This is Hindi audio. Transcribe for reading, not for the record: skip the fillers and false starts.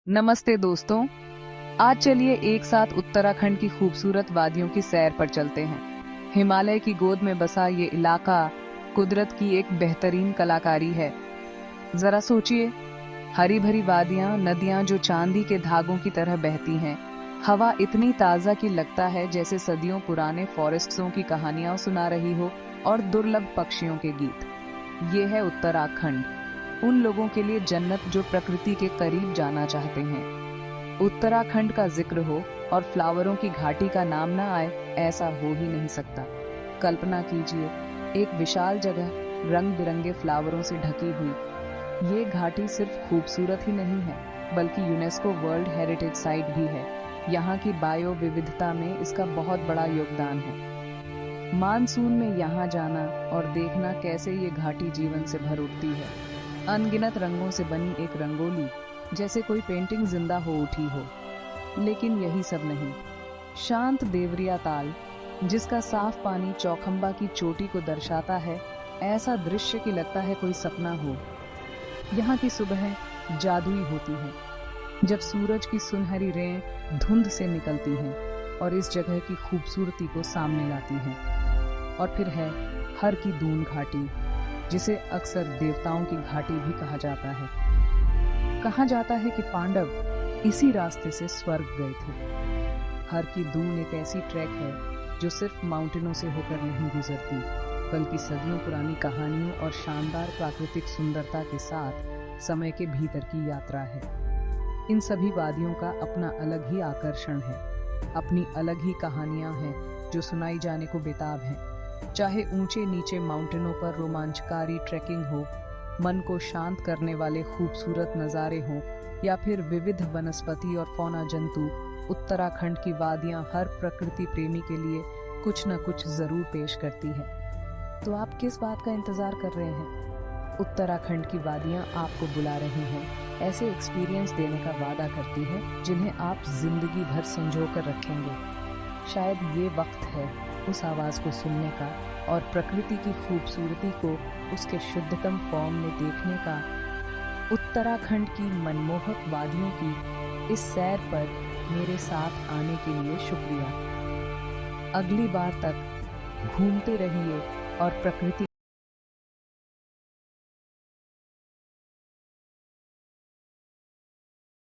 नमस्ते दोस्तों। आज चलिए एक साथ उत्तराखंड की खूबसूरत वादियों की सैर पर चलते हैं। हिमालय की गोद में बसा ये इलाका कुदरत की एक बेहतरीन कलाकारी है। जरा सोचिए, हरी भरी वादियां, नदियां जो चांदी के धागों की तरह बहती हैं, हवा इतनी ताजा कि लगता है जैसे सदियों पुराने फॉरेस्ट्सों की कहानियां सुना रही हो, और दुर्लभ पक्षियों के गीत। ये है उत्तराखंड, उन लोगों के लिए जन्नत जो प्रकृति के करीब जाना चाहते हैं। उत्तराखंड का जिक्र हो और फ्लावरों की घाटी का नाम ना आए, ऐसा हो ही नहीं सकता। कल्पना कीजिए, एक विशाल जगह रंग बिरंगे फ्लावरों से ढकी हुई। ये घाटी सिर्फ खूबसूरत ही नहीं है, बल्कि यूनेस्को वर्ल्ड हेरिटेज साइट भी है। यहाँ की बायो विविधता में इसका बहुत बड़ा योगदान है। मानसून में यहाँ जाना और देखना कैसे ये घाटी जीवन से भर उठती है। अनगिनत रंगों से बनी एक रंगोली, जैसे कोई पेंटिंग जिंदा हो उठी हो। लेकिन यही सब नहीं। शांत देवरिया ताल, जिसका साफ पानी चौखंबा की चोटी को दर्शाता है, ऐसा दृश्य कि लगता है कोई सपना हो। यहाँ की सुबह जादुई होती है, जब सूरज की सुनहरी रें धुंध से निकलती हैं और इस जगह की खूबसूरती को सामने लाती हैं। और फिर है हर की दून घाटी, जिसे अक्सर देवताओं की घाटी भी कहा जाता है। कहा जाता है कि पांडव इसी रास्ते से स्वर्ग गए थे। हर की दून एक ऐसी ट्रैक है जो सिर्फ माउंटेनों से होकर नहीं गुजरती, बल्कि सदियों पुरानी कहानियों और शानदार प्राकृतिक सुंदरता के साथ समय के भीतर की यात्रा है। इन सभी वादियों का अपना अलग ही आकर्षण है, अपनी अलग ही कहानियां हैं जो सुनाई जाने को बेताब हैं। चाहे ऊंचे नीचे माउंटेनों पर रोमांचकारी ट्रैकिंग हो, मन को शांत करने वाले खूबसूरत नज़ारे हों, या फिर विविध वनस्पति और फौना जंतु, उत्तराखंड की वादियां हर प्रकृति प्रेमी के लिए कुछ न कुछ जरूर पेश करती है। तो आप किस बात का इंतजार कर रहे हैं? उत्तराखंड की वादियां आपको बुला रही हैं, ऐसे एक्सपीरियंस देने का वादा करती है जिन्हें आप जिंदगी भर संजो कर रखेंगे। शायद ये वक्त है उस आवाज को सुनने का और प्रकृति की खूबसूरती को उसके शुद्धतम फॉर्म में देखने का। उत्तराखंड की मनमोहक वादियों की इस सैर पर मेरे साथ आने के लिए शुक्रिया। अगली बार तक घूमते रहिए और प्रकृति